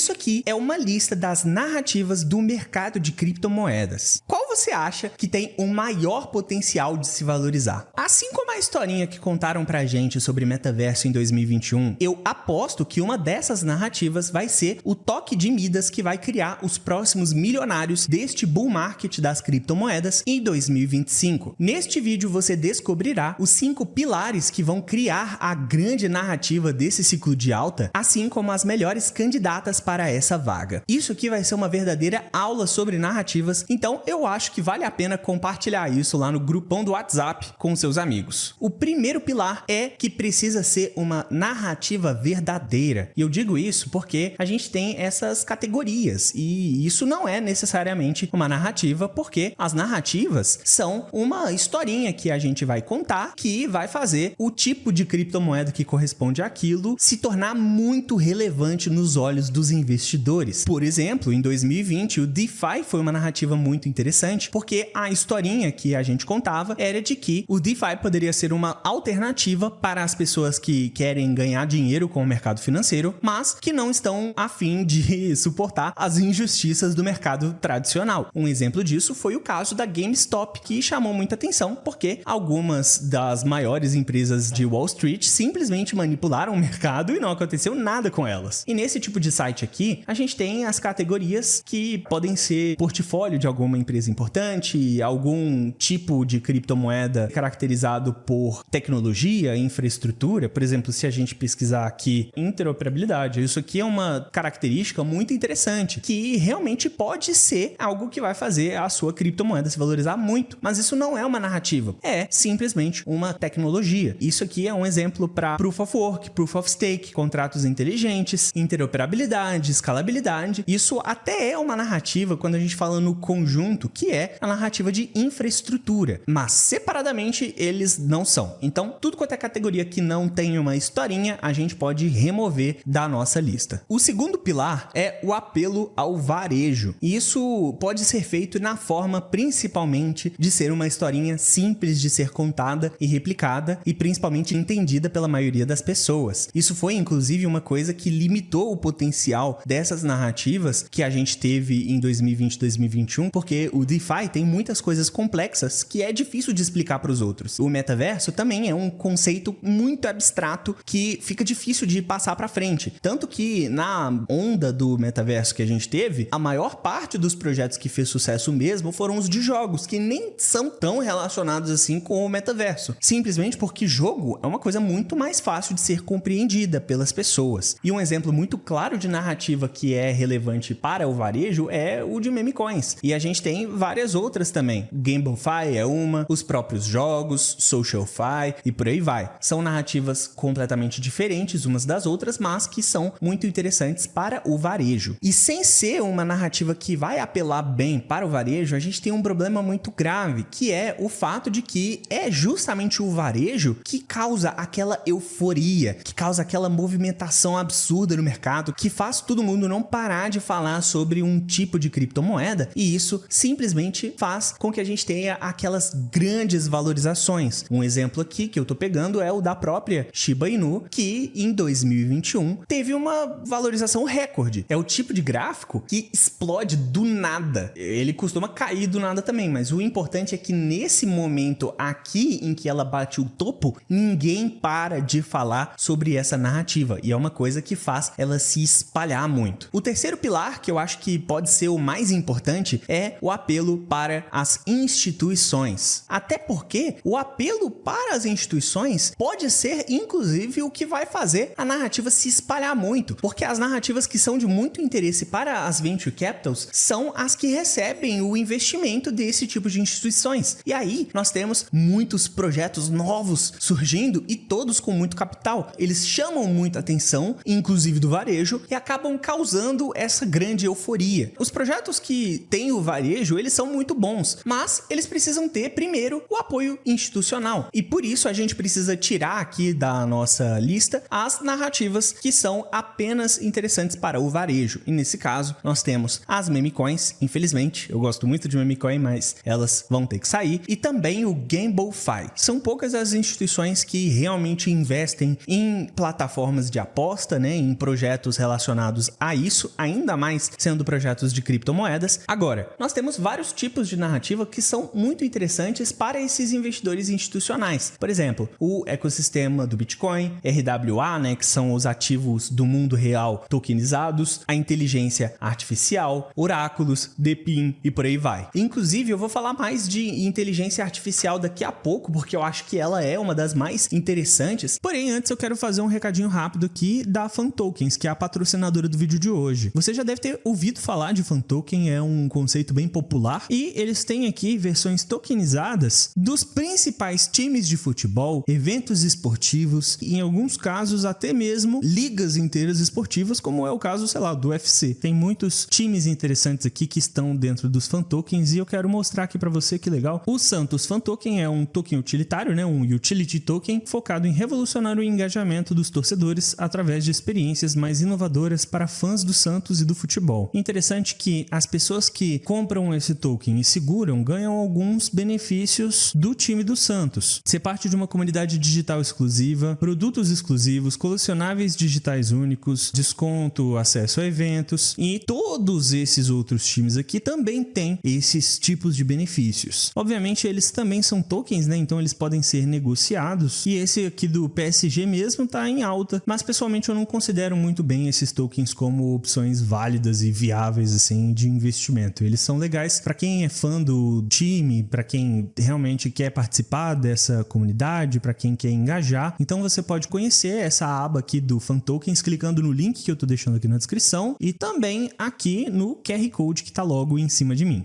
Isso aqui é uma lista das narrativas do mercado de criptomoedas. Qual você acha que tem o maior potencial de se valorizar? Assim como a historinha que contaram pra gente sobre metaverso em 2021, eu aposto que uma dessas narrativas vai ser o toque de Midas que vai criar os próximos milionários deste bull market das criptomoedas em 2025. Neste vídeo você descobrirá os 5 pilares que vão criar a grande narrativa desse ciclo de alta, assim como as melhores candidatas para essa vaga. Isso aqui vai ser uma verdadeira aula sobre narrativas, então eu acho que vale a pena compartilhar isso lá no grupão do WhatsApp com seus amigos. O primeiro pilar é que precisa ser uma narrativa verdadeira. E eu digo isso porque a gente tem essas categorias e isso não é necessariamente uma narrativa, porque as narrativas são uma historinha que a gente vai contar que vai fazer o tipo de criptomoeda que corresponde àquilo se tornar muito relevante nos olhos dos investidores. Por exemplo, em 2020, o DeFi foi uma narrativa muito interessante, porque a historinha que a gente contava era de que o DeFi poderia ser uma alternativa para as pessoas que querem ganhar dinheiro com o mercado financeiro, mas que não estão a fim de suportar as injustiças do mercado tradicional. Um exemplo disso foi o caso da GameStop, que chamou muita atenção porque algumas das maiores empresas de Wall Street simplesmente manipularam o mercado e não aconteceu nada com elas. E nesse tipo de site aqui, a gente tem as categorias que podem ser portfólio de alguma empresa importante, algum tipo de criptomoeda caracterizado por tecnologia, infraestrutura. Por exemplo, se a gente pesquisar aqui interoperabilidade, isso aqui é uma característica muito interessante, que realmente pode ser algo que vai fazer a sua criptomoeda se valorizar muito, mas isso não é uma narrativa, é simplesmente uma tecnologia. Isso aqui é um exemplo para Proof of Work, Proof of Stake, contratos inteligentes, interoperabilidade, escalabilidade. Isso até é uma narrativa quando a gente fala no conjunto, que é a narrativa de infraestrutura, mas separadamente eles não são. Então, tudo quanto é categoria que não tem uma historinha, a gente pode remover da nossa lista. O segundo pilar é o apelo ao varejo. Isso pode ser feito na forma principalmente de ser uma historinha simples de ser contada e replicada e principalmente entendida pela maioria das pessoas. Isso foi inclusive uma coisa que limitou o potencial dessas narrativas que a gente teve em 2020 e 2021, porque o DeFi tem muitas coisas complexas que é difícil de explicar para os outros. O metaverso também é um conceito muito abstrato que fica difícil de passar para frente. Tanto que na onda do metaverso que a gente teve, a maior parte dos projetos que fez sucesso mesmo foram os de jogos, que nem são tão relacionados assim com o metaverso. Simplesmente porque jogo é uma coisa muito mais fácil de ser compreendida pelas pessoas. E um exemplo muito claro de narrativa que é relevante para o varejo é o de meme coins. E a gente tem várias outras também. GameFi é uma, os próprios jogos, SocialFi e por aí vai. São narrativas completamente diferentes umas das outras, mas que são muito interessantes para o varejo. E sem ser uma narrativa que vai apelar bem para o varejo, a gente tem um problema muito grave, que é o fato de que é justamente o varejo que causa aquela euforia, que causa aquela movimentação absurda no mercado, que faz todo mundo não parar de falar sobre um tipo de criptomoeda, e isso simplesmente faz com que a gente tenha aquelas grandes valorizações. Um exemplo aqui que eu tô pegando é o da própria Shiba Inu, que em 2021 teve uma valorização recorde. É o tipo de gráfico que explode do nada. Ele costuma cair do nada também, mas o importante é que nesse momento aqui em que ela bate o topo, ninguém para de falar sobre essa narrativa, e é uma coisa que faz ela se espalhar muito. O terceiro pilar, que eu acho que pode ser o mais importante, é o apelo para as instituições. Até porque o apelo para as instituições pode ser, inclusive, o que vai fazer a narrativa se espalhar muito, porque as narrativas que são de muito interesse para as venture capitals são as que recebem o investimento desse tipo de instituições. E aí nós temos muitos projetos novos surgindo e todos com muito capital. Eles chamam muita atenção, inclusive do varejo, e acabam causando essa grande euforia. Os projetos que têm o varejo, eles são muito bons, mas eles precisam ter primeiro o apoio institucional. E por isso a gente precisa tirar aqui da nossa lista as narrativas que são apenas interessantes para o varejo. E nesse caso, nós temos as meme coins, infelizmente, eu gosto muito de meme coin, mas elas vão ter que sair, e também o GameFi. São poucas as instituições que realmente investem em plataformas de aposta, né, em projetos relacionados relacionados a isso, ainda mais sendo projetos de criptomoedas. Agora, nós temos vários tipos de narrativa que são muito interessantes para esses investidores institucionais. Por exemplo, o ecossistema do Bitcoin, RWA, né, que são os ativos do mundo real tokenizados, a inteligência artificial, oráculos, DePIN e por aí vai. Inclusive, eu vou falar mais de inteligência artificial daqui a pouco, porque eu acho que ela é uma das mais interessantes. Porém, antes eu quero fazer um recadinho rápido aqui da FanTokens, que é a patrocinadora do vídeo de hoje. Você já deve ter ouvido falar de FanToken, é um conceito bem popular, e eles têm aqui versões tokenizadas dos principais times de futebol, eventos esportivos e, em alguns casos, até mesmo ligas inteiras esportivas, como é o caso, sei lá, do UFC. Tem muitos times interessantes aqui que estão dentro dos FanTokens e eu quero mostrar aqui para você que legal. O Santos FanToken é um token utilitário, né, um utility token focado em revolucionar o engajamento dos torcedores através de experiências mais inovadoras para fãs do Santos e do futebol. Interessante que as pessoas que compram esse token e seguram ganham alguns benefícios do time do Santos. Ser parte de uma comunidade digital exclusiva, produtos exclusivos, colecionáveis digitais únicos, desconto, acesso a eventos e todos esses outros times aqui também têm esses tipos de benefícios. Obviamente eles também são tokens, né? Então eles podem ser negociados e esse aqui do PSG mesmo tá em alta, mas pessoalmente eu não considero muito bem esses tokens como opções válidas e viáveis assim de investimento. Eles são legais para quem é fã do time, para quem realmente quer participar dessa comunidade, para quem quer engajar. Então você pode conhecer essa aba aqui do FanTokens clicando no link que eu tô deixando aqui na descrição e também aqui no QR Code que tá logo em cima de mim.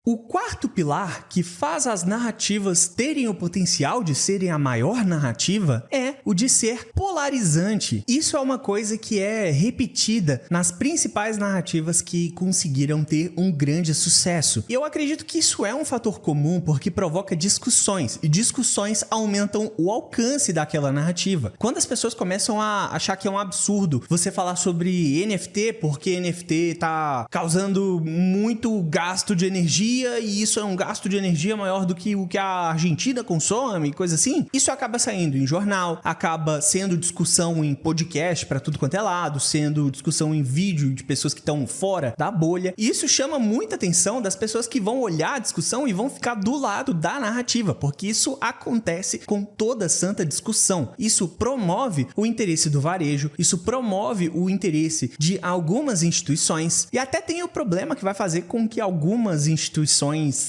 O quarto pilar que faz as narrativas terem o potencial de serem a maior narrativa é o de ser polarizante. Isso é uma coisa que é repetida nas principais narrativas que conseguiram ter um grande sucesso. E eu acredito que isso é um fator comum porque provoca discussões, e discussões aumentam o alcance daquela narrativa. Quando as pessoas começam a achar que é um absurdo você falar sobre NFT porque NFT tá causando muito gasto de energia e isso é um gasto de energia maior do que o que a Argentina consome, coisa assim, isso acaba saindo em jornal, acaba sendo discussão em podcast para tudo quanto é lado, sendo discussão em vídeo de pessoas que estão fora da bolha. E isso chama muita atenção das pessoas que vão olhar a discussão e vão ficar do lado da narrativa, porque isso acontece com toda santa discussão. Isso promove o interesse do varejo, isso promove o interesse de algumas instituições e até tem o problema que vai fazer com que algumas instituições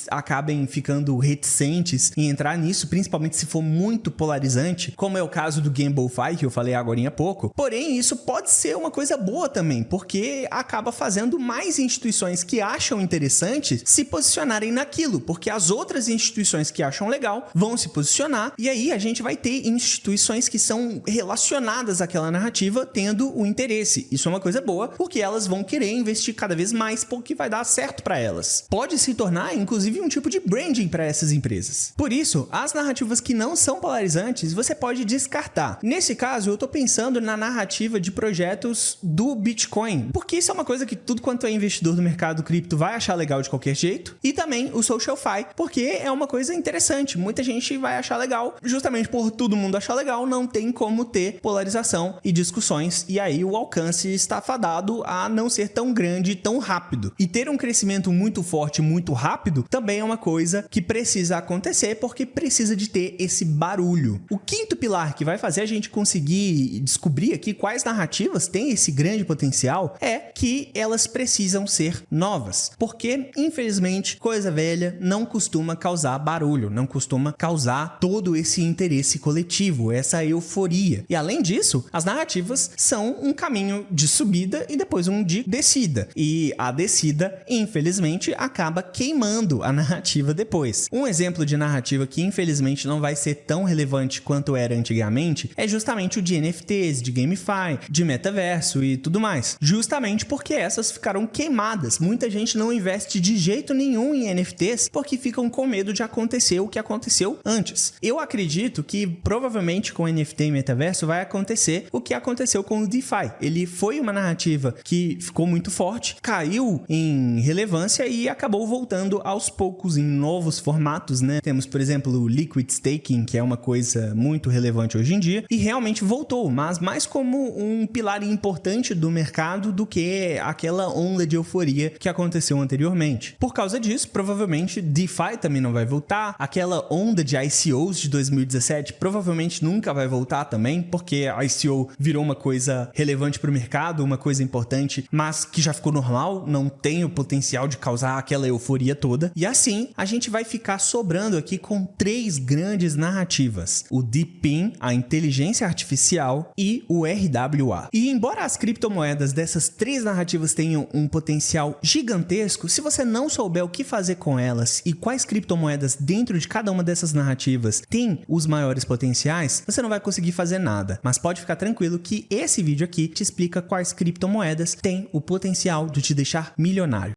acabem ficando reticentes em entrar nisso, principalmente se for muito polarizante, como é o caso do GameFi, que eu falei agora há pouco. Porém, isso pode ser uma coisa boa também, porque acaba fazendo mais instituições que acham interessante se posicionarem naquilo, porque as outras instituições que acham legal vão se posicionar, e aí a gente vai ter instituições que são relacionadas àquela narrativa tendo o interesse. Isso é uma coisa boa, porque elas vão querer investir cada vez mais, porque vai dar certo para elas. Pode se tornar, inclusive, um tipo de branding para essas empresas. Por isso, as narrativas que não são polarizantes, você pode descartar. Nesse caso, eu tô pensando na narrativa de projetos do Bitcoin, porque isso é uma coisa que tudo quanto é investidor do mercado cripto vai achar legal de qualquer jeito, e também o SocialFi, porque é uma coisa interessante. Muita gente vai achar legal, justamente por todo mundo achar legal, não tem como ter polarização e discussões, e aí o alcance está fadado a não ser tão grande e tão rápido. E ter um crescimento muito forte, muito rápido, também é uma coisa que precisa acontecer porque precisa de ter esse barulho. O quinto pilar que vai fazer a gente conseguir descobrir aqui quais narrativas têm esse grande potencial é que elas precisam ser novas, porque infelizmente coisa velha não costuma causar barulho, não costuma causar todo esse interesse coletivo, essa euforia. E além disso, as narrativas são um caminho de subida e depois um de descida. E a descida, infelizmente, acaba queimando a narrativa depois. Um exemplo de narrativa que infelizmente não vai ser tão relevante quanto era antigamente é justamente o de NFTs, de GameFi, de metaverso e tudo mais. Justamente porque essas ficaram queimadas. Muita gente não investe de jeito nenhum em NFTs porque ficam com medo de acontecer o que aconteceu antes. Eu acredito que provavelmente com NFT e metaverso vai acontecer o que aconteceu com o DeFi. Ele foi uma narrativa que ficou muito forte, caiu em relevância e acabou voltando voltando aos poucos em novos formatos, né? Temos, por exemplo, o Liquid Staking, que é uma coisa muito relevante hoje em dia, e realmente voltou, mas mais como um pilar importante do mercado do que aquela onda de euforia que aconteceu anteriormente. Por causa disso, provavelmente DeFi também não vai voltar, aquela onda de ICOs de 2017 provavelmente nunca vai voltar também, porque a ICO virou uma coisa relevante para o mercado, uma coisa importante, mas que já ficou normal, não tem o potencial de causar aquela euforia toda. E assim, a gente vai ficar sobrando aqui com 3 grandes narrativas: o DePIN, a inteligência artificial, e o RWA. E embora as criptomoedas dessas 3 narrativas tenham um potencial gigantesco, se você não souber o que fazer com elas e quais criptomoedas dentro de cada uma dessas narrativas têm os maiores potenciais, você não vai conseguir fazer nada. Mas pode ficar tranquilo que esse vídeo aqui te explica quais criptomoedas têm o potencial de te deixar milionário.